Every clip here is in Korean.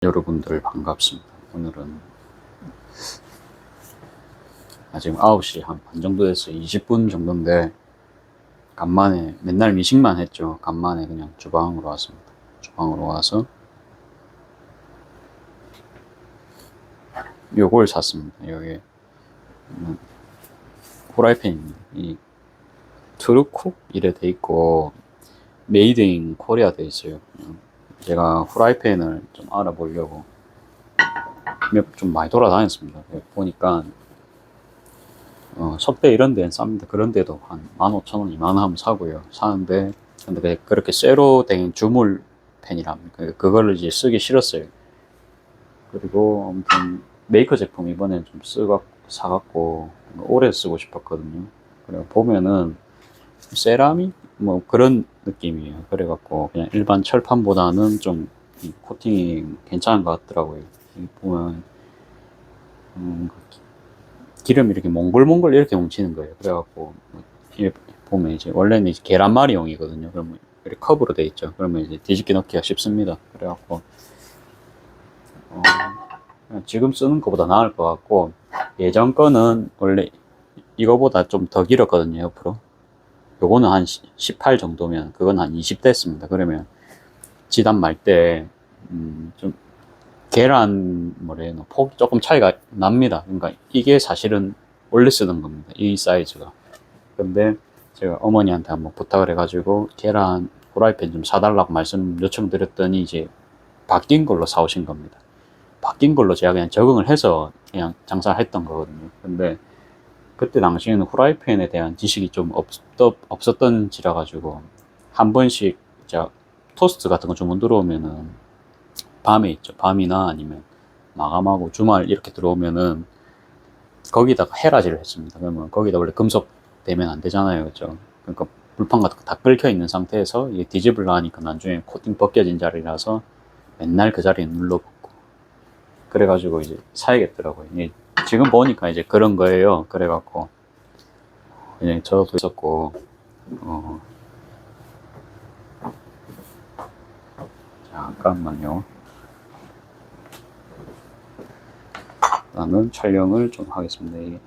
여러분들 반갑습니다. 오늘은 지금 9시 한 반 정도 됐어요. 20분 정도인데 간만에 맨날 미식만 했죠. 간만에 그냥 주방으로 왔습니다. 주방으로 와서 요걸 샀습니다. 여기 후라이팬입니다. 이 트루쿡 이래 돼 있고 메이드 인 코리아 돼 있어요. 제가 후라이팬을 좀 알아보려고 좀 많이 돌아다녔습니다. 보니까 석대 이런 데는 쌉니다. 그런 데도 한 15,000원, 2만원 하면 사고요. 사는데, 근데 그렇게 쇠로 된 주물 펜이랍니다. 그거를 이제 쓰기 싫었어요. 그리고 아무튼 메이커 제품 이번엔 좀 사갖고 오래 쓰고 싶었거든요. 그래 보면은 세라믹? 뭐 그런 느낌이에요. 그래갖고 그냥 일반 철판보다는 좀 코팅이 괜찮은 것 같더라고요. 보면, 기름이 이렇게 몽글몽글 이렇게 뭉치는 거예요. 그래갖고 보면 이제 원래는 이제 계란말이용이거든요. 그러면 이렇게 컵으로 돼 있죠. 그러면 이제 뒤집기 넣기가 쉽습니다. 그래갖고 지금 쓰는 것보다 나을 것 같고, 예전 거는 원래 이거보다 좀 더 길었거든요. 옆으로 요거는 한 18 정도면 그건 한 20 됐습니다. 그러면 지단 말 때 좀 계란 뭐래요, 폭이 조금 차이가 납니다. 그러니까 이게 사실은 원래 쓰던 겁니다. 이 사이즈가. 근데 제가 어머니한테 한번 부탁을 해가지고 계란 후라이팬 좀 사달라고 말씀 요청드렸더니 이제 바뀐 걸로 사오신 겁니다. 바뀐 걸로 제가 그냥 적응을 해서 그냥 장사를 했던 거거든요. 근데 그때 당시에는 후라이팬에 대한 지식이 좀 없었던 지라 가지고 한 번씩 제가 토스트 같은 거 주문 들어오면은 밤에 있죠. 밤이나 아니면 마감하고 주말 이렇게 들어오면은 거기다가 헤라지를 했습니다. 그러면 거기다 원래 금속 되면 안 되잖아요. 그죠? 그러니까 불판 같은 거 다 끓여 있는 상태에서 이게 뒤집으려 하니까 나중에 코팅 벗겨진 자리라서 맨날 그 자리에 눌러붙고 그래가지고 이제 사야겠더라고요. 지금 보니까 이제 그런 거예요. 그래갖고 그냥 저도 있었고 잠깐만요. 나는 촬영을 좀 하겠습니다. 이게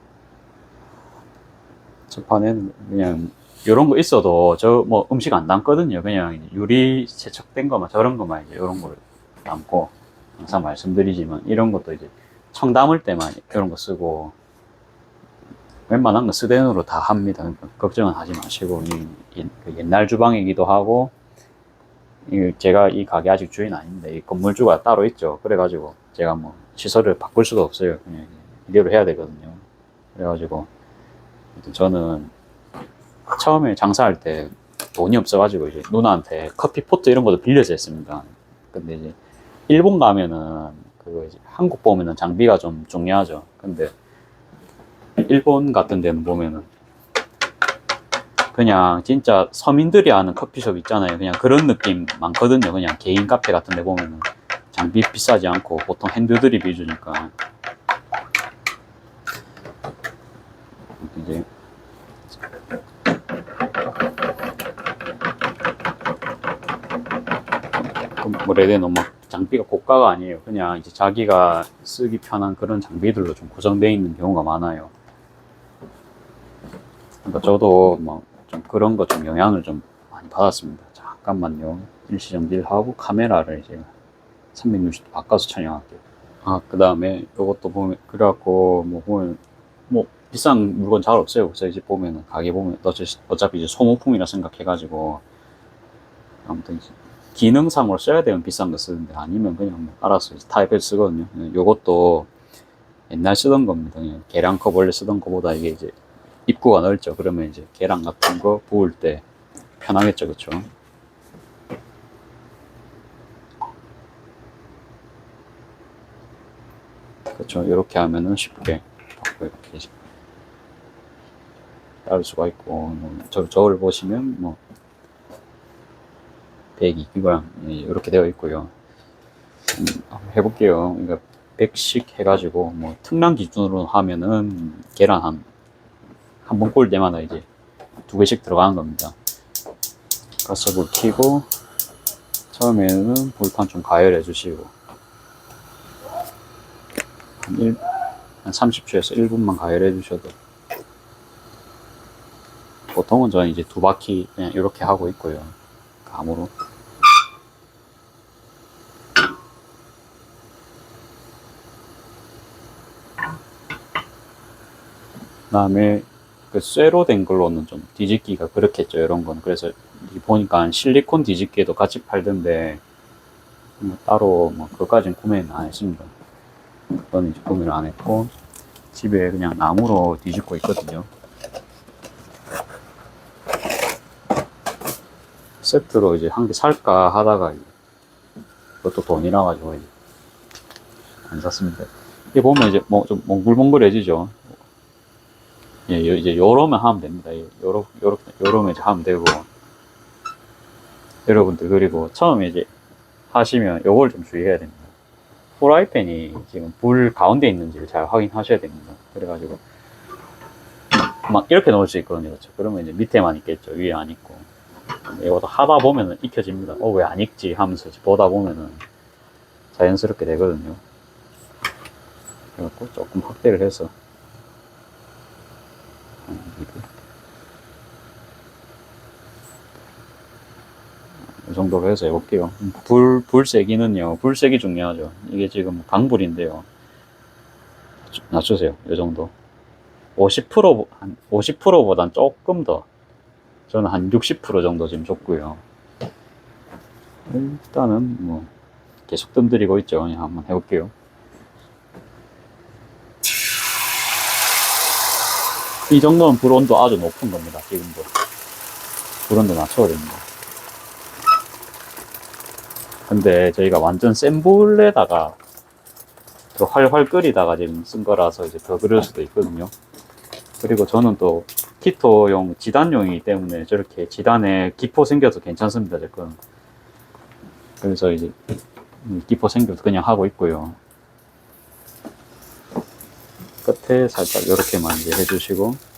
첫판에는 그냥 이런 거 있어도 저 뭐 음식 안 담거든요. 그냥 유리 세척된 거만 저런 거만 이제 이런 걸 담고, 항상 말씀드리지만 이런 것도 이제 청 담을 때만 이런 거 쓰고 웬만한 거 스댄으로 다 합니다. 그러니까 걱정은 하지 마시고. 옛날 주방이기도 하고, 제가 이 가게 아직 주인 아닌데 이 건물주가 따로 있죠. 그래가지고 제가 뭐 시설을 바꿀 수가 없어요. 그냥 이대로 해야 되거든요. 그래가지고 저는 처음에 장사할 때 돈이 없어가지고 이제 누나한테 커피포트 이런 것도 빌려서 했습니다. 근데 이제 일본 가면은 그거 이제 한국 보면은 장비가 좀 중요하죠. 근데 일본 같은 데는 보면은 그냥 진짜 서민들이 하는 커피숍 있잖아요. 그냥 그런 느낌 많거든요. 그냥 개인 카페 같은 데 보면은 장비 비싸지 않고 보통 핸드드립 위주니까. 이제 뭐래도 막 장비가 고가가 아니에요. 그냥 이제 자기가 쓰기 편한 그런 장비들로 좀 구성되어 있는 경우가 많아요. 그러니까 저도 뭐 좀 그런 거 좀 영향을 좀 많이 받았습니다. 잠깐만요. 일시정지하고 카메라를 이제 360도 바꿔서 촬영할게요. 그 다음에 이것도 보면, 그래갖고 뭐 보면 뭐 비싼 물건 잘 없어요. 그래서 이제 보면은 가게 보면 어차피 이제 소모품이라 생각해가지고 아무튼 이제 기능상으로 써야 되면 비싼 거 쓰는데 아니면 그냥 뭐 알아서 타입을 쓰거든요. 요것도 옛날 쓰던 겁니다. 그냥 계량컵 원래 쓰던 거보다 이게 이제 입구가 넓죠. 그러면 이제 계란 같은 거 부을 때 편하겠죠. 그쵸? 그쵸. 이렇게 하면은 쉽게 이렇게 자를 수가 있고, 저울 보시면 뭐 102기가 이렇게 되어 있고요. 한번 해볼게요. 그러니까 100씩 해가지고 뭐 특량 기준으로 하면은 계란 한 번 꼴 때마다 이제 2개씩 들어가는 겁니다. 가스불 켜고 처음에는 불판 좀 가열해 주시고 한 30초에서 1분만 가열해 주셔도. 보통은 저는 이제 2바퀴 그냥 이렇게 하고 있고요. 감으로. 그다음에 그 쇠로 된 걸로는 좀 뒤집기가 그렇겠죠, 이런 건. 그래서 보니까 실리콘 뒤집기도 같이 팔던데 뭐 따로 뭐 그것까지는 구매는 안 했습니다. 그거는 이제 구매를 안 했고 집에 그냥 나무로 뒤집고 있거든요. 세트로 이제 한 개 살까 하다가 그것도 돈이라 가지고 이제 안 샀습니다. 이게 보면 이제 뭐 좀 몽글몽글해지죠. 예, 이제 요러면 하면 됩니다. 요러면 이제 하면 되고. 여러분들, 그리고 처음에 이제 하시면 요걸 좀 주의해야 됩니다. 프라이팬이 지금 불 가운데 있는지를 잘 확인하셔야 됩니다. 그래가지고 막 이렇게 놓을 수 있거든요. 그렇죠? 그러면 이제 밑에만 있겠죠. 위에 안 있고. 이것도 하다 보면은 익혀집니다. 왜 안 익지 하면서 보다 보면은 자연스럽게 되거든요. 그래갖고 조금 확대를 해서 이 정도로 해서 해볼게요. 불 세기는요, 불 세기 중요하죠. 이게 지금 강불인데요. 낮추세요. 이 정도. 50%, 50%보단 조금 더. 저는 한 60% 정도 지금 줬고요. 일단은 뭐, 계속 뜸 들이고 있죠. 그냥 한번 해볼게요. 이 정도는 불 온도 아주 높은 겁니다. 지금도. 불 온도 낮춰야 됩니다. 근데 저희가 완전 센 불에다가 또 활활 끓이다가 지금 쓴 거라서 이제 더 그럴 수도 있거든요. 그리고 저는 또 키토용 지단용이기 때문에 저렇게 지단에 기포 생겨도 괜찮습니다. 제 건. 그래서 이제 기포 생겨도 그냥 하고 있고요. 끝에 살짝 이렇게만 이제 해주시고,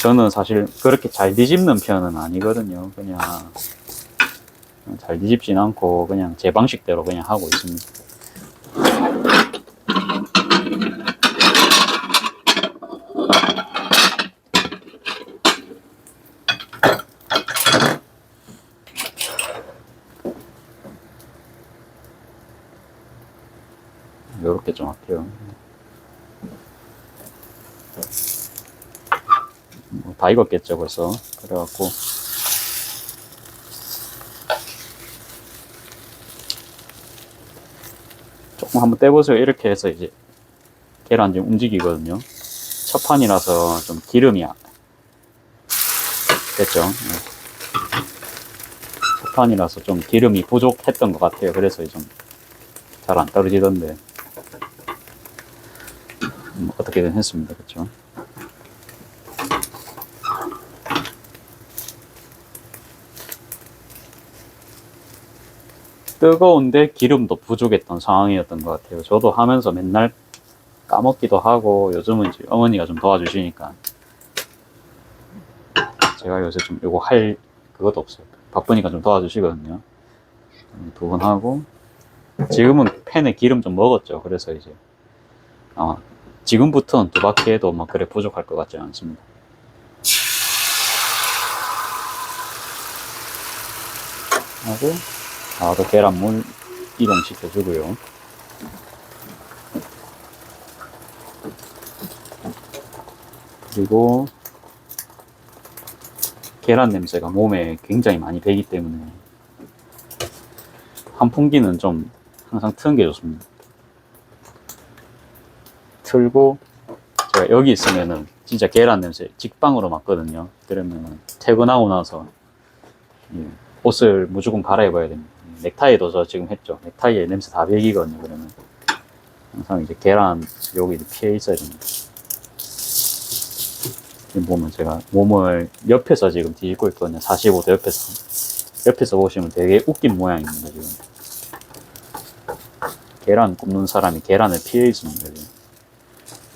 저는 사실 그렇게 잘 뒤집는 편은 아니거든요. 그냥 잘 뒤집진 않고 그냥 제 방식대로 그냥 하고 있습니다. 요렇게 좀 할게요. 뭐 다 익었겠죠, 벌써. 그래갖고 조금 한번 떼보세요. 이렇게 해서 이제 계란 좀 움직이거든요. 첫 판이라서 좀 기름이 됐죠. 첫 판이라서 좀 기름이 부족했던 것 같아요. 그래서 좀 잘 안 떨어지던데 어떻게든 했습니다. 그렇죠. 뜨거운데 기름도 부족했던 상황이었던 것 같아요. 저도 하면서 맨날 까먹기도 하고, 요즘은 이제 어머니가 좀 도와주시니까 제가 요새 좀 요거 할 그것도 없어요. 바쁘니까 좀 도와주시거든요. 2번 하고, 지금은 팬에 기름 좀 먹었죠. 그래서 이제 지금부터는 2바퀴 해도 막 그래 부족할 것 같지 않습니다. 하고 또 계란물 이동시켜 주고요. 그리고 계란 냄새가 몸에 굉장히 많이 배기 때문에 환풍기는 좀 항상 트는 게 좋습니다. 틀고, 제가 여기 있으면은 진짜 계란 냄새 직방으로 맡거든요. 그러면은 퇴근하고 나서 옷을 무조건 갈아입어야 됩니다. 넥타이도 저 지금 했죠. 넥타이에 냄새 다 배기거든요. 그러면 항상 이제 계란 여기 피해 있어야 됩니다. 지금 보면 제가 몸을 옆에서 지금 뒤집고 있거든요. 45도 옆에서 보시면 되게 웃긴 모양입니다. 지금 계란 굽는 사람이 계란을 피해 있습니다. 지금.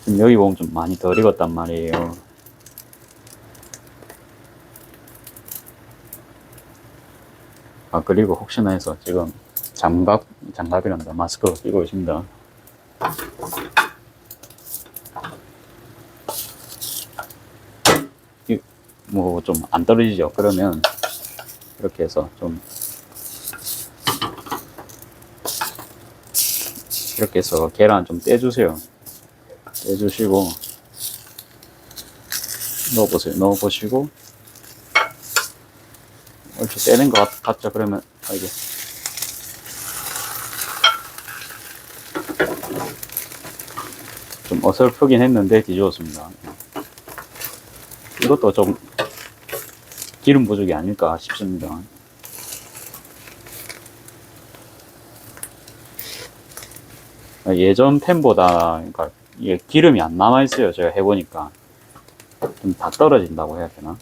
지금 여기 보면 좀 많이 덜 익었단 말이에요. 아, 그리고 혹시나 해서 지금 장갑이란다. 마스크를 끼고 있습니다. 뭐 좀 안 떨어지죠. 그러면 이렇게 해서 좀 이렇게 해서 계란 좀 떼주세요. 떼주시고 넣어보시고 이렇게 떼는 것 같죠. 그러면 이게 좀 어설프긴 했는데 뒤집었습니다. 이것도 좀 기름 부족이 아닐까 싶습니다. 예전 팬보다 그러니까 이게 기름이 안 남아 있어요. 제가 해보니까 좀 다 떨어진다고 해야 되나?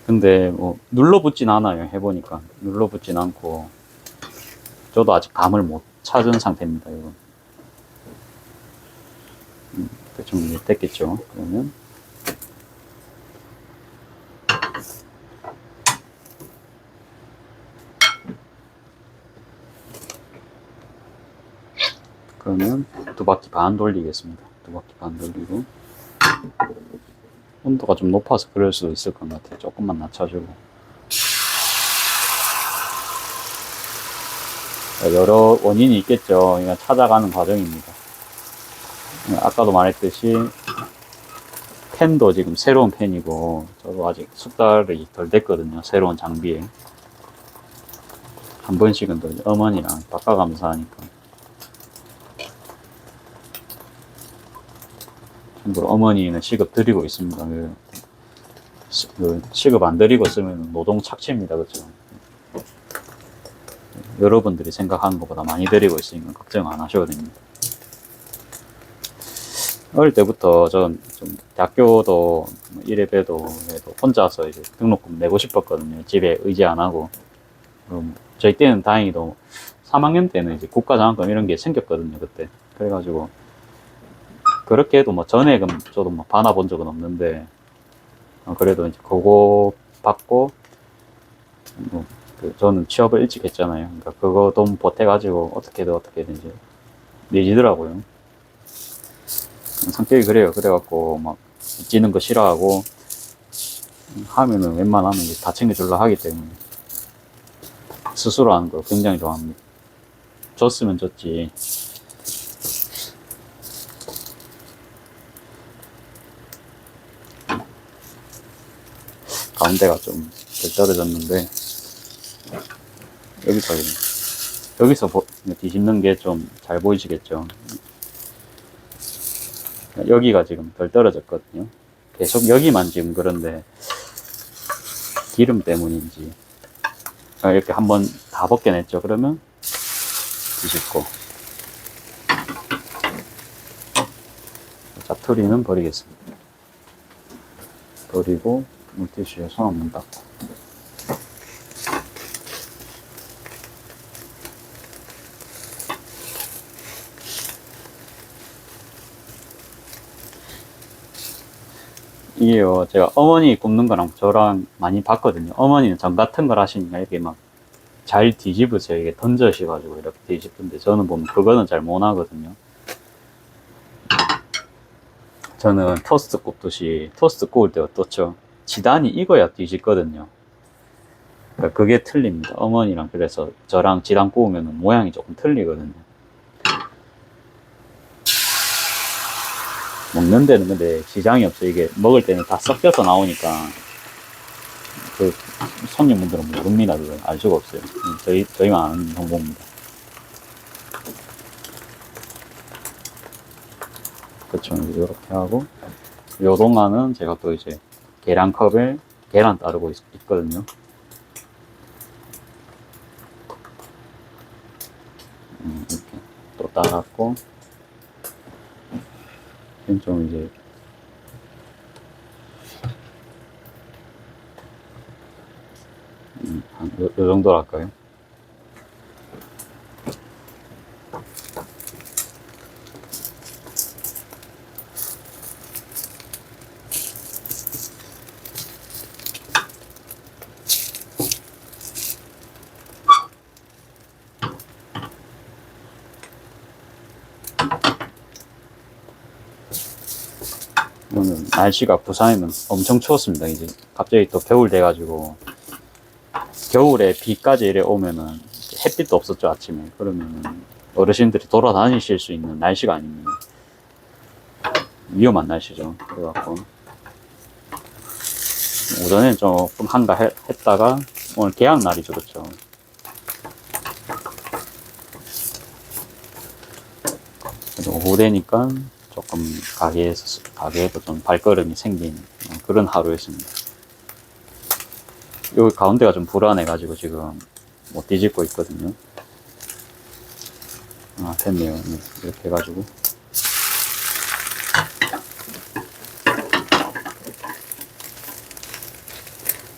근데 뭐 눌러붙진 않아요. 해보니까 눌러붙진 않고 저도 아직 감을 못 찾은 상태입니다. 이거 대충 이제 됐겠죠. 그러면 두 바퀴 반 돌리겠습니다. 두 바퀴 반 돌리고 온도가 좀 높아서 그럴 수도 있을 것 같아요. 조금만 낮춰주고 여러 원인이 있겠죠. 이건 찾아가는 과정입니다. 아까도 말했듯이 팬도 지금 새로운 팬이고 저도 아직 숙달이 덜 됐거든요. 새로운 장비에 한 번씩은 또 어머니랑 바꿔가면서 하니까 참고로 어머니는 시급 드리고 있습니다. 시급 안 드리고 쓰면 노동 착취입니다. 그렇죠? 여러분들이 생각하는 것보다 많이 드리고 있으니까 걱정 안 하셔도 됩니다. 어릴 때부터 전 좀 대학교도 이래봬도 혼자서 이제 등록금 내고 싶었거든요. 집에 의지 안 하고. 저희 때는 다행히도 3학년 때는 이제 국가장학금 이런 게 생겼거든요. 그때. 그래가지고 그렇게 해도 뭐 전액은 저도 뭐 받아본 적은 없는데 그래도 이제 그거 받고 저는 취업을 일찍 했잖아요. 그러니까 그거 돈 보태가지고 어떻게든 이제 내지더라고요. 성격이 그래요. 그래갖고 막 찌는 거 싫어하고 하면은 웬만하면 이제 다 챙겨주려 하기 때문에 스스로 하는 걸 굉장히 좋아합니다. 줬으면 줬지. 가운데가 좀 덜 떨어졌는데 여기서 뒤집는 게 좀 잘 보이시겠죠. 여기가 지금 덜 떨어졌거든요. 계속 여기만 지금 그런데 기름 때문인지 이렇게 한번 다 벗겨냈죠. 그러면 뒤집고 자투리는 버리겠습니다. 버리고 물티슈에 손 한번 닦고 이게요, 제가 어머니 굽는 거랑 저랑 많이 봤거든요. 어머니는 전 같은 걸 하시니까 이렇게 막 잘 뒤집으세요. 이게 던져셔가지고 이렇게 뒤집는데 저는 보면 그거는 잘 못 하거든요. 저는 토스트 굽듯이 토스트 구울 때 어떻죠? 지단이 익어야 뒤집거든요. 그러니까 그게 틀립니다. 어머니랑 그래서 저랑 지단 구우면 모양이 조금 틀리거든요. 먹는 데는 근데 지장이 없어요. 이게 먹을 때는 다 섞여서 나오니까 그 손님분들은 모릅니다. 그걸 알 수가 없어요. 저희만 아는 정보입니다. 그쵸. 이렇게 하고 요 동안은 제가 또 이제 계란컵에 계란 따르고 있거든요. 이렇게 또 따랐고 좀 이제 요 정도로 할까요? 오늘 날씨가 부산에는 엄청 추웠습니다. 이제 갑자기 또 겨울 돼가지고 겨울에 비까지 이래 오면은 햇빛도 없었죠, 아침에. 그러면은 어르신들이 돌아다니실 수 있는 날씨가 아닙니다. 위험한 날씨죠. 그래갖고 오전에 조금 했다가 오늘 개학 날이죠, 그렇죠. 오후 되니까 조금 가게에도 좀 발걸음이 생긴 그런 하루였습니다. 여기 가운데가 좀 불안해가지고 지금 못 뒤집고 있거든요. 아, 됐네요. 네, 이렇게 해가지고.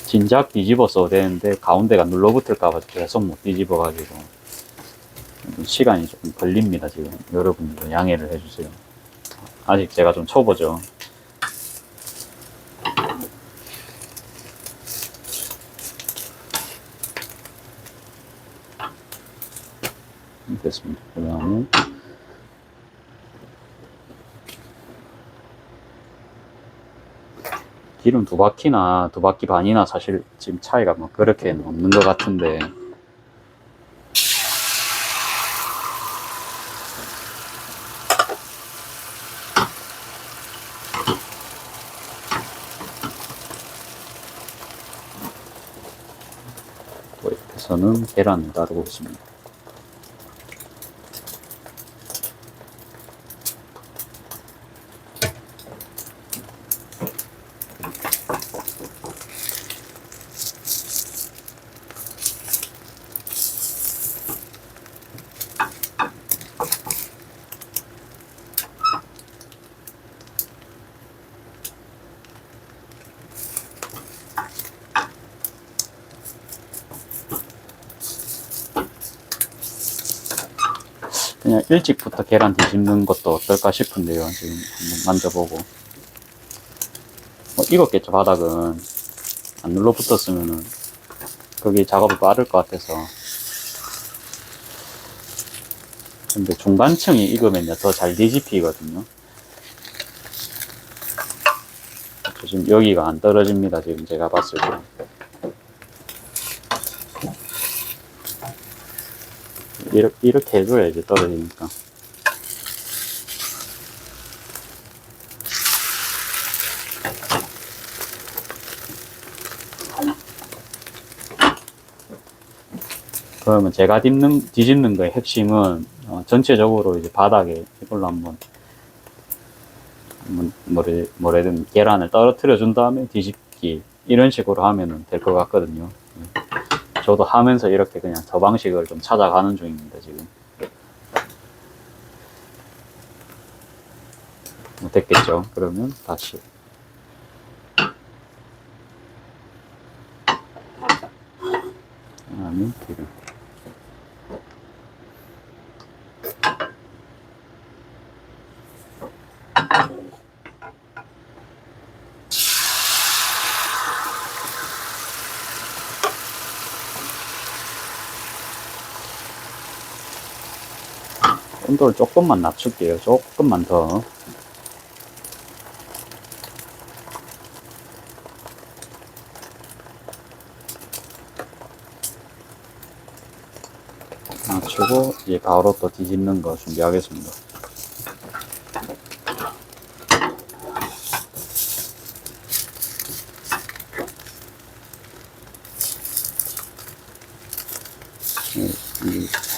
진작 뒤집어서 되는데 가운데가 눌러붙을까봐 계속 못 뒤집어가지고 시간이 조금 걸립니다. 지금 여러분들 양해를 해주세요. 아직 제가 좀 초보죠. 됐습니다. 그 다음에 기름 2바퀴나 2바퀴 반이나 사실 지금 차이가 뭐 그렇게 없는 것 같은데 또 옆에서는 계란을 따르고 있습니다. 그냥 일찍부터 계란 뒤집는 것도 어떨까 싶은데요. 지금 한번 만져보고. 익었겠죠, 바닥은. 안 눌러붙었으면은 거기 작업이 빠를 것 같아서. 근데 중간층이 익으면 더 잘 뒤집히거든요. 지금 여기가 안 떨어집니다. 지금 제가 봤을 때. 이렇게 해줘야지 떨어지니까. 그러면 제가 뒤집는 거의 핵심은 전체적으로 이제 바닥에 이걸로 한번 뭐래든 계란을 떨어뜨려 준 다음에 뒤집기 이런 식으로 하면 될 것 같거든요. 저도 하면서 이렇게 그냥 저 방식을 좀 찾아가는 중입니다, 지금. 됐겠죠? 그러면 다시. 그다음에 기름. 온도를 조금만 낮출게요. 조금만 더. 낮추고 이제 바로 또 뒤집는 거 준비하겠습니다.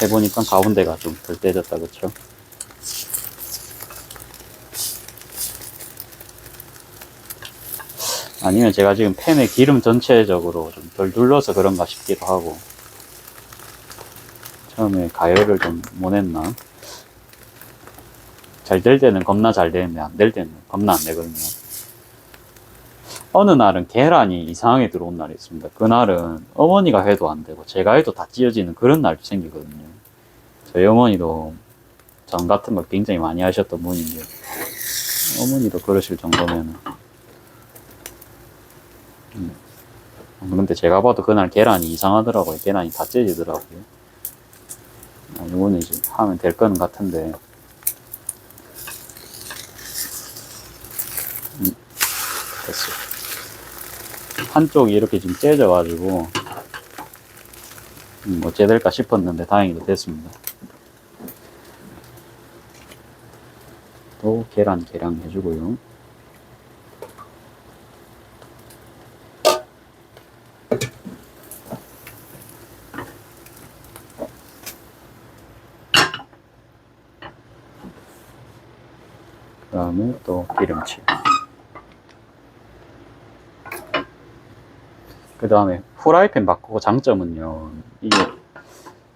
해보니까 가운데가 좀 덜 떼졌다, 그쵸? 아니면 제가 지금 팬에 기름 전체적으로 좀 덜 둘러서 그런가 싶기도 하고, 처음에 가열을 좀 못했나? 잘 될 때는 겁나 잘 되는데 안 될 때는 겁나 안 되거든요. 어느 날은 계란이 이상하게 들어온 날이 있습니다. 그날은 어머니가 해도 안 되고 제가 해도 다 찢어지는 그런 날도 생기거든요. 저희 어머니도 전 같은 걸 굉장히 많이 하셨던 분인데 어머니도 그러실 정도면 근데 제가 봐도 그날 계란이 이상하더라고요. 계란이 다 찢어지더라고요. 이거는 이제 하면 될 거는 같은데 됐어요. 한쪽이 이렇게 지금 째져가지고 어째 될까 싶었는데 다행히도 됐습니다. 또 계란 계량 해주고요. 그 다음에 또 기름칠. 그 다음에 후라이팬 바꾸고 장점은요, 이게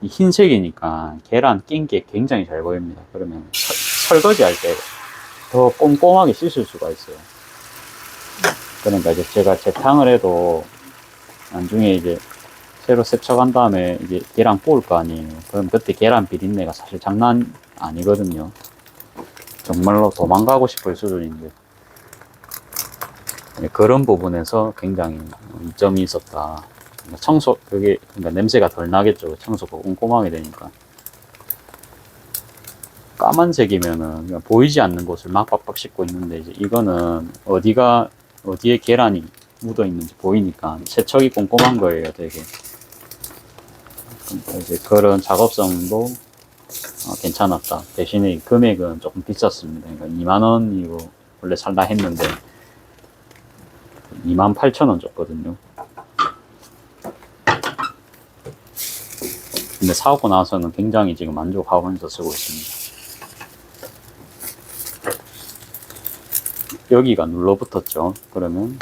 이 흰색이니까 계란 낀 게 굉장히 잘 보입니다. 그러면 설거지 할 때 더 꼼꼼하게 씻을 수가 있어요. 그러니까 이제 제가 재탕을 해도 나중에 이제 새로 세척한 다음에 이제 계란 구울 거 아니에요. 그럼 그때 계란 비린내가 사실 장난 아니거든요. 정말로 도망가고 싶을 수준인데 그런 부분에서 굉장히 이점이 있었다. 청소, 그게, 그러니까 냄새가 덜 나겠죠. 청소가 꼼꼼하게 되니까. 까만색이면은 그냥 보이지 않는 곳을 막 빡빡 씻고 있는데, 이제 이거는 어디에 계란이 묻어 있는지 보이니까 세척이 꼼꼼한 거예요, 되게. 그러니까 이제 그런 작업성도 괜찮았다. 대신에 금액은 조금 비쌌습니다. 그러니까 2만원이고 원래 살라 했는데 28,000원 줬거든요. 근데 사고 나서는 굉장히 지금 만족하면서 쓰고 있습니다. 여기가 눌러붙었죠. 그러면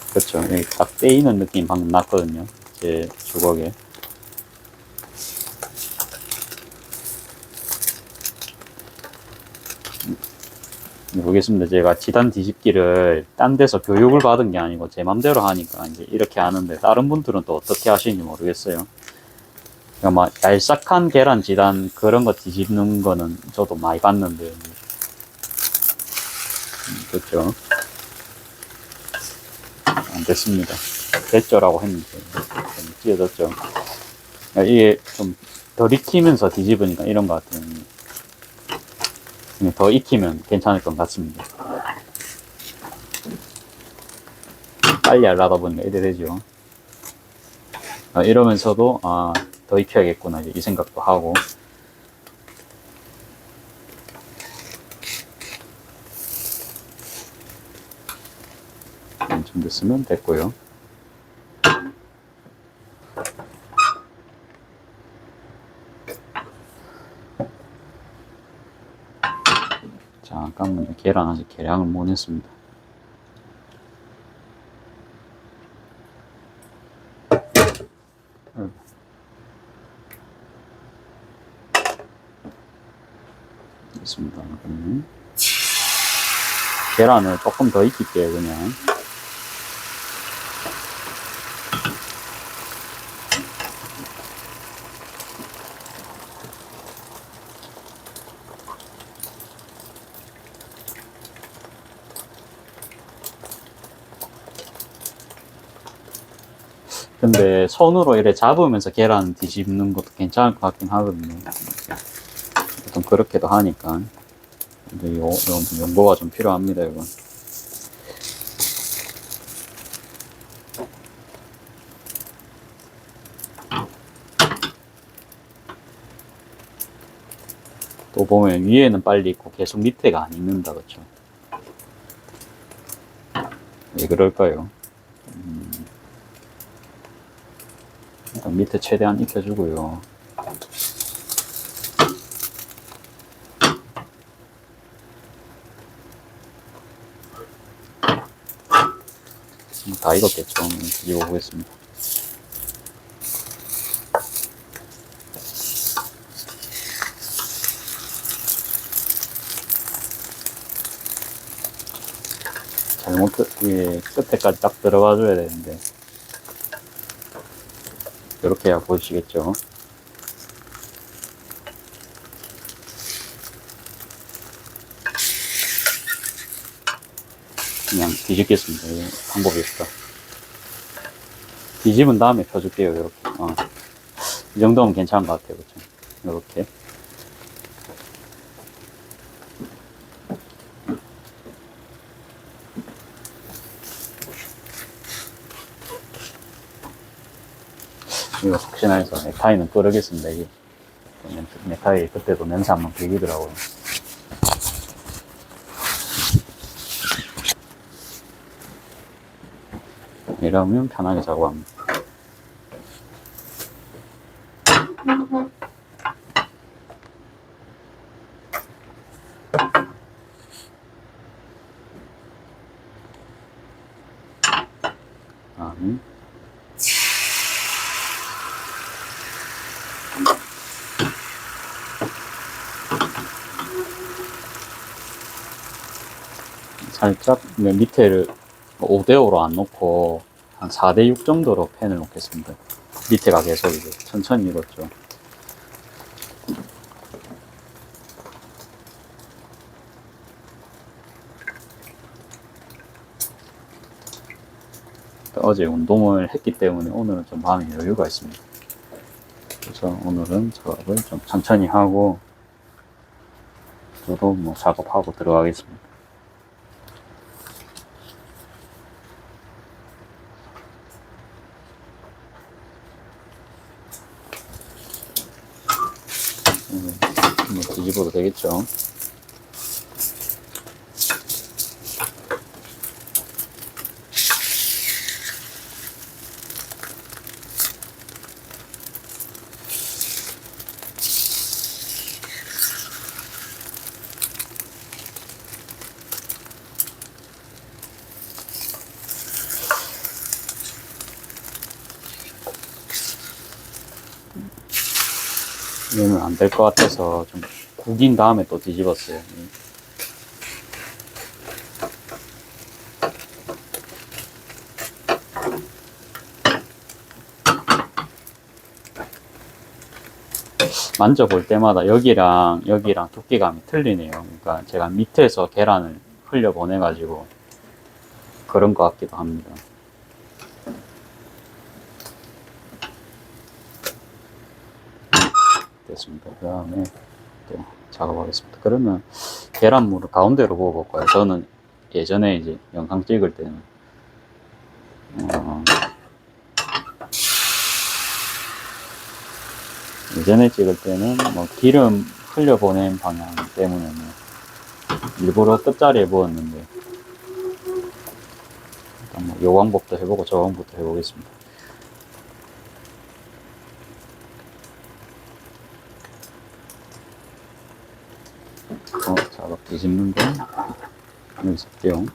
그렇죠. 여기 딱 떼이는 느낌 방금 났거든요. 제 주걱에. 모르겠습니다. 제가 지단 뒤집기를 딴 데서 교육을 받은 게 아니고 제 맘대로 하니까 이제 이렇게 하는데, 다른 분들은 또 어떻게 하시는지 모르겠어요. 그러니까 막 얄싹한 계란 지단 그런 거 뒤집는 거는 저도 많이 봤는데, 그렇죠. 안 됐습니다. 됐죠라고 했는데 좀 찢어졌죠. 그러니까 이게 좀 덜 익히면서 뒤집으니까 이런 것 같아요. 더 익히면 괜찮을 것 같습니다. 빨리 하려다 보니까 이래 되죠. 이러면서도 더 익혀야겠구나 이 생각도 하고. 좀 됐으면 됐고요. 잠깐만요. 계란 아직 계량을 못 했습니다. 됐습니다. 그러면 계란을 조금 더 익힐게요. 그냥. 근데 손으로 이렇게 잡으면서 계란 뒤집는 것도 괜찮을 것 같긴 하거든요. 보통 그렇게도 하니까. 근데 이거 연구가 좀 필요합니다, 이건. 또 보면 위에는 빨리 익고 계속 밑에가 안 익는다, 그쵸? 왜 그럴까요? 일단 밑에 최대한 익혀주고요. 다 익었겠죠. 뒤집어 보겠습니다. 끝에까지 딱 들어가줘야 되는데, 이렇게 해야 보시겠죠. 그냥 뒤집겠습니다. 이 방법이 없다. 뒤집은 다음에 펴줄게요. 이렇게. 이 정도면 괜찮은 것 같아요. 그렇죠? 이렇게. 이거 혹시나 해서 넥타이는 끄르겠습니다. 이게 넥타이 그때도 냄새 한번 비기더라고요. 이러면 편하게 작업합니다. 살짝 밑에를 5대5로 안 놓고 한 4대6 정도로 펜을 놓겠습니다. 밑에가 계속 이제 천천히 익었죠. 어제 운동을 했기 때문에 오늘은 좀 마음의 여유가 있습니다. 그래서 오늘은 작업을 좀 천천히 하고 저도 뭐 작업하고 들어가겠습니다. 뭐 뒤집어도 되겠죠. 얘는 안 될 것 같아서 좀 구긴 다음에 또 뒤집었어요. 만져볼 때마다 여기랑 두께감이 틀리네요. 그러니까 제가 밑에서 계란을 흘려 보내가지고 그런 것 같기도 합니다. 됐습니다. 그 다음에 또 작업하겠습니다. 그러면 계란물을 가운데로 부어볼 거예요. 저는 예전에 이제 영상 찍을 때는 예전에 찍을 때는 뭐 기름 흘려보낸 방향 때문에 일부러 끝자리에 부었는데 일단 뭐 요 방법도 해보고 저 방법도 해보겠습니다. 작업 뒤집는 거 여기서 할게요.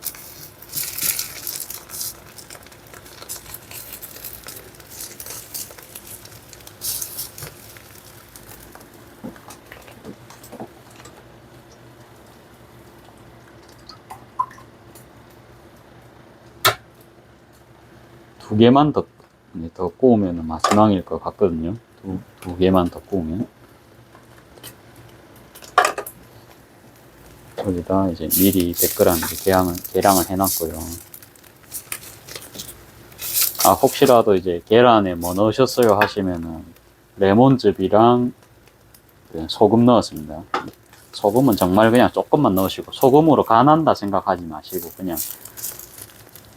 두 개만 더 구우면 마지막일 것 같거든요. 두 개만 더 구우면. 여기다 이제 미리 100g 계량을 해놨고요. 혹시라도 이제 계란에 뭐 넣으셨어요 하시면은 레몬즙이랑 소금 넣었습니다. 소금은 정말 그냥 조금만 넣으시고, 소금으로 간한다 생각하지 마시고 그냥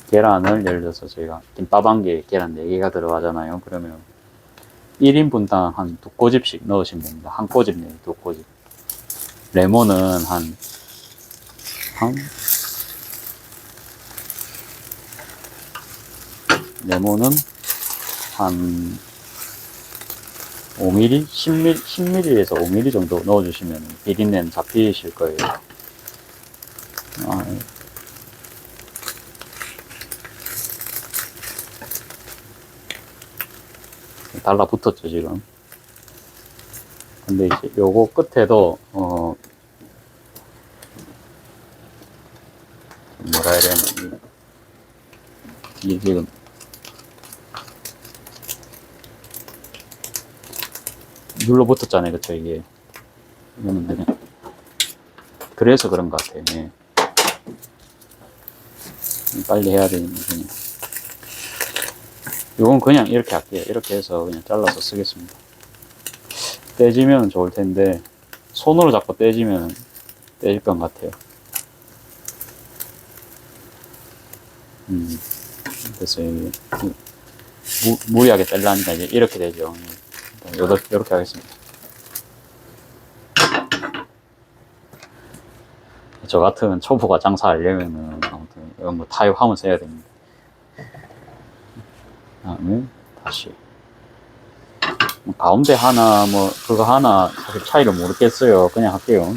계란을, 예를 들어서 저희가 김밥 한 개, 계란 4개가 들어가잖아요. 그러면 1인분당 한 2꼬집씩 넣으시면 됩니다. 한 꼬집 내에 2꼬집. 레몬은 레몬은 한 5mm, 10mm에서 5mm 정도 넣어주시면 비린내는 잡히실 거예요. 달라붙었죠 지금. 근데 이제 요거 끝에도 뭐라 해야 되나, 이게 지금 눌러붙었잖아요, 그쵸? 이게 이거는 그냥 그래서 그런 것 같아요. 예. 빨리 해야 되는데 그냥 요건 그냥 이렇게 할게요. 이렇게 해서 그냥 잘라서 쓰겠습니다. 떼지면 좋을 텐데 손으로 잡고 떼지면 떼질 것 같아요. 그래서 무리하게 떼려니까 이제 이렇게 되죠. 이렇게 하겠습니다. 저 같은 초보가 장사하려면은 아무튼 이런 거 타협하면서 해야 됩니다. 그다음에 다시 가운데 하나 뭐 그거 하나 사실 차이를 모르겠어요. 그냥 할게요.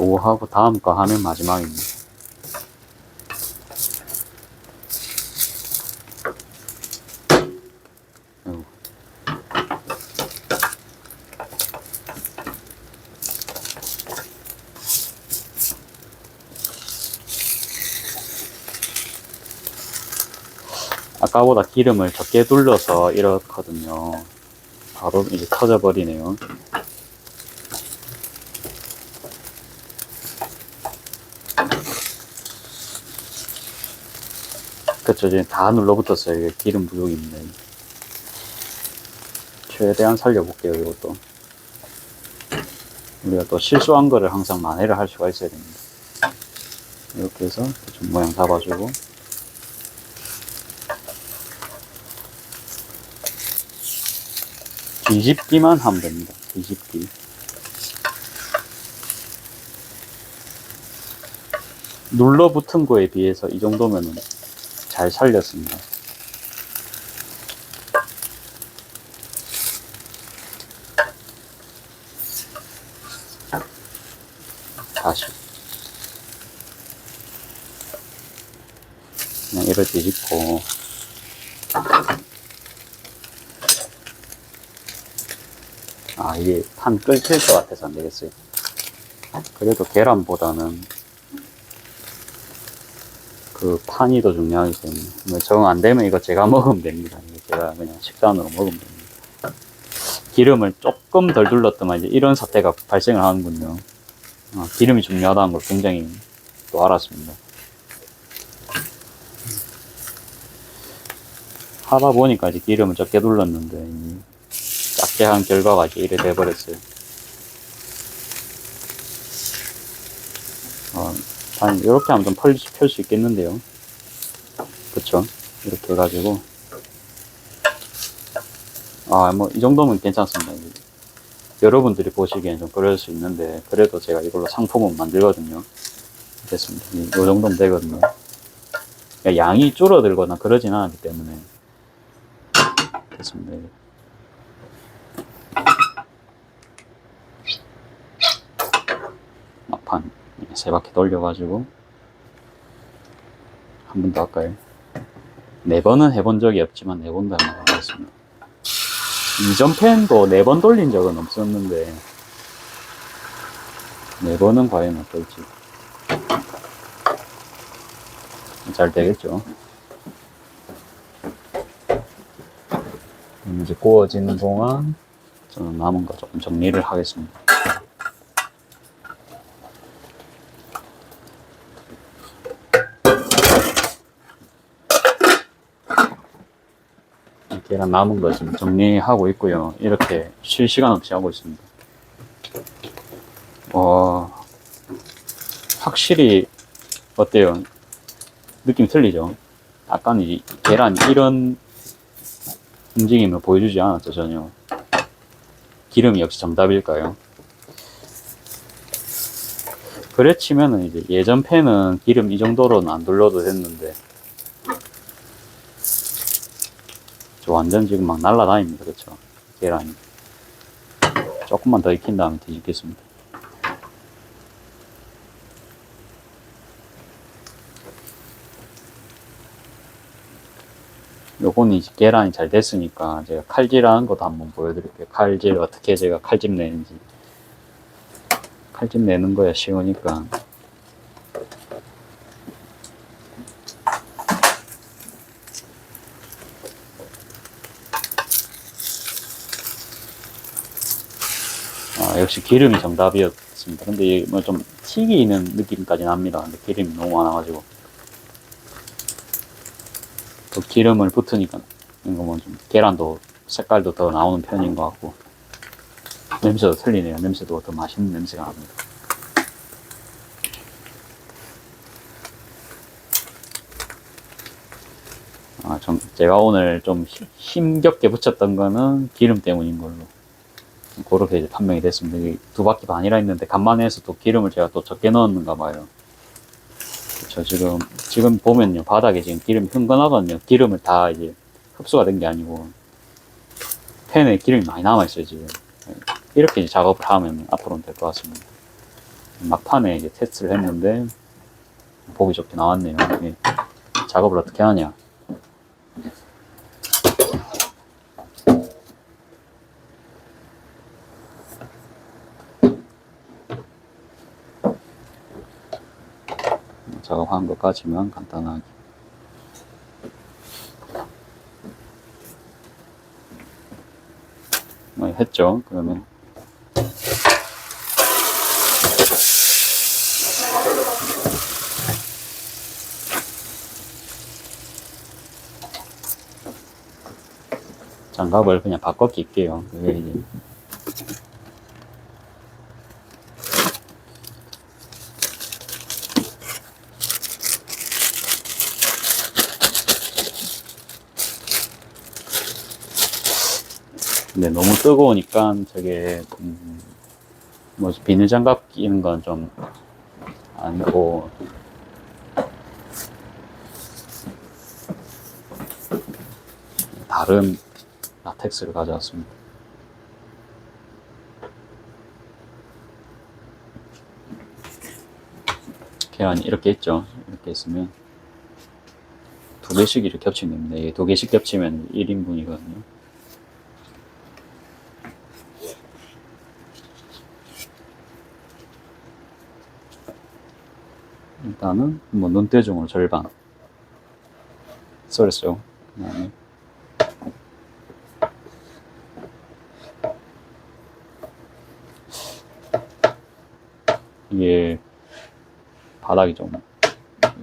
요거 하고 다음 거 하면 마지막입니다. 아까보다 기름을 적게 둘러서 이렇거든요. 바로 이제 터져 버리네요. 그쵸, 이제 다 눌러붙었어요. 이게 기름 부족입니다. 최대한 살려볼게요, 이것도. 우리가 또 실수한 거를 항상 만회를 할 수가 있어야 됩니다. 이렇게 해서 좀 모양 잡아주고. 뒤집기만 하면 됩니다. 뒤집기. 눌러붙은 거에 비해서 이 정도면은 잘 살렸습니다. 다시 그냥 이렇게 뒤집고 이게 판 끓일 것 같아서 안 되겠어요. 그래도 계란보다는 그 판이 더 중요하기 때문에 뭐 정 안 되면 이거 제가 먹으면 됩니다. 제가 그냥 식단으로 먹으면 됩니다. 기름을 조금 덜 둘렀더만 이제 이런 사태가 발생을 하는군요. 기름이 중요하다는 걸 굉장히 또 알았습니다. 하다 보니까 이제 기름을 적게 둘렀는데 작게 한 결과가 이제 이래 돼버렸어요. 단 이렇게 하면 좀 펼 수 있겠는데요. 그쵸? 이렇게 해가지고 뭐 이 정도면 괜찮습니다. 여러분들이 보시기엔 좀 그럴 수 있는데 그래도 제가 이걸로 상품은 만들거든요. 됐습니다. 이 정도면 되거든요. 양이 줄어들거나 그러진 않기 때문에 됐습니다. 막판 3바퀴 돌려가지고 한 번 더 할까요? 4번은 해본 적이 없지만 4번도 한번 하겠습니다. 이전 팬도 4번 돌린 적은 없었는데 4번은 과연 어떨지. 잘 되겠죠. 이제 구워지는 동안 저는 남은 거 조금 정리를 하겠습니다. 계란 남은 거 지금 정리하고 있고요. 이렇게 쉴 시간 없이 하고 있습니다. 확실히 어때요? 느낌 틀리죠? 아까는 이 계란 이런 움직임을 보여주지 않았죠, 전혀. 기름이 역시 정답일까요? 그래 치면은 이제 예전 팬은 기름 이 정도로는 안 둘러도 됐는데 저 완전 지금 막 날라다닙니다. 그쵸? 계란이. 조금만 더 익힌 다음에 뒤집겠습니다. 요거는 이제 계란이 잘 됐으니까 제가 칼질하는 것도 한번 보여드릴게요. 칼질 어떻게 제가 칼집 내는지. 칼집 내는 거야 쉬우니까. 역시 기름이 정답이었습니다. 근데 뭐 좀 튀기는 느낌까지 납니다. 근데 기름이 너무 많아가지고. 또 기름을 붙으니까, 이거 뭐 좀 계란도 색깔도 더 나오는 편인 것 같고. 냄새도 틀리네요. 냄새도 더 맛있는 냄새가 납니다. 제가 오늘 좀 힘겹게 붙였던 거는 기름 때문인 걸로. 그렇게 이제 판명이 됐습니다. 2바퀴 반이라 했는데 간만에 해서 또 기름을 제가 또 적게 넣었는가 봐요. 그쵸, 지금 보면요. 바닥에 지금 기름이 흥건하거든요. 기름을 다 이제 흡수가 된 게 아니고, 팬에 기름이 많이 남아있어요, 지금. 이렇게 이제 작업을 하면 앞으로는 될 것 같습니다. 막판에 이제 테스트를 했는데, 보기 좋게 나왔네요. 작업을 어떻게 하냐. 작업한 것까지만 간단하게. 했죠. 그러면 장갑을 그냥 바꿔 낄게요. 그게 이제 근데 너무 뜨거우니까 저게 뭐 비닐 장갑 끼는 건 좀 아니고, 다른 라텍스를 가져왔습니다. 계란이 이렇게 있죠. 이렇게 있으면 2개씩 이렇게 겹치면 됩니다. 이게 2개씩 겹치면 1인분이거든요. 일단은 뭐 눈대중으로 절반 썰었죠. 그다음에 이게 바닥이 좀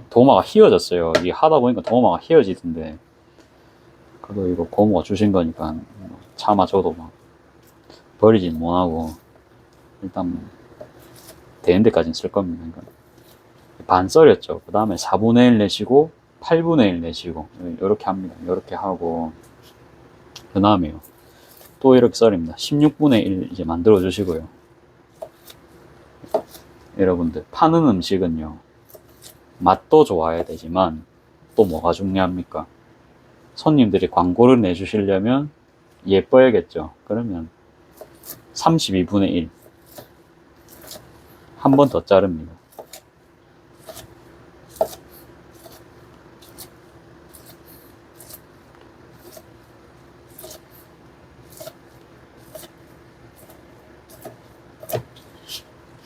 도마가 휘어졌어요. 이게 하다 보니까 도마가 휘어지던데, 그래도 이거 고모가 주신 거니까 차마 저도 막 버리진 못하고 일단 뭐 되는 데까지는 쓸 겁니다. 그러니까 반 썰였죠. 그 다음에 4분의 1 내시고 8분의 1 내시고 이렇게 합니다. 이렇게 하고, 그 다음에요 또 이렇게 썰입니다. 16분의 1 이제 만들어 주시고요. 여러분들 파는 음식은요, 맛도 좋아야 되지만 또 뭐가 중요합니까? 손님들이 광고를 내주시려면 예뻐야겠죠. 그러면 32분의 1 한 번 더 자릅니다.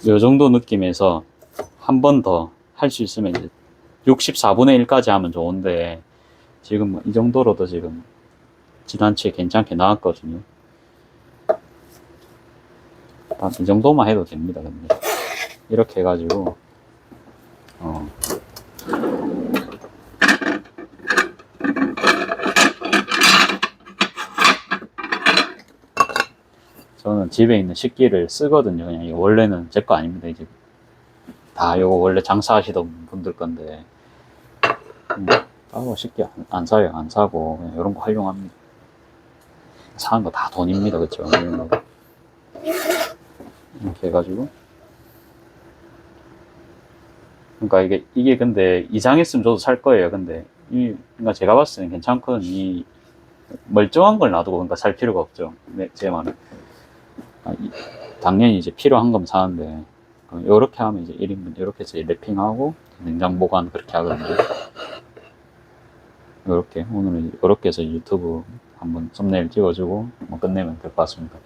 이 정도 느낌에서 한 번 더 할 수 있으면 이제 64분의 1까지 하면 좋은데, 지금 뭐 이 정도로도 지금 지단치에 괜찮게 나왔거든요. 이 정도만 해도 됩니다. 근데 이렇게 해가지고 저는 집에 있는 식기를 쓰거든요. 그냥 이거 원래는 제 거 아닙니다. 이제 다 이거 원래 장사하시던 분들 건데, 따로 식기 안 사요. 안 사고 그냥 이런 거 활용합니다. 사는 거 다 돈입니다. 그쵸? 이렇게 해가지고, 그러니까 이게 근데 이상했으면 저도 살 거예요. 근데 그러니까 제가 봤을 때는 괜찮거든요. 이 멀쩡한 걸 놔두고 그러니까 살 필요가 없죠. 네, 제 말은. 당연히 이제 필요한 거면 사는데, 이렇게 하면 이제 1인분 이렇게 해서 랩핑하고 냉장 보관 그렇게 하거든요. 이렇게 오늘은 이렇게 해서 유튜브 한번 썸네일 찍어주고 뭐 끝내면 될 것 같습니다.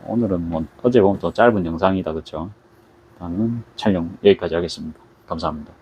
오늘은 뭐 어제 보면 또 짧은 영상이다, 그쵸? 다음은 촬영 여기까지 하겠습니다. 감사합니다.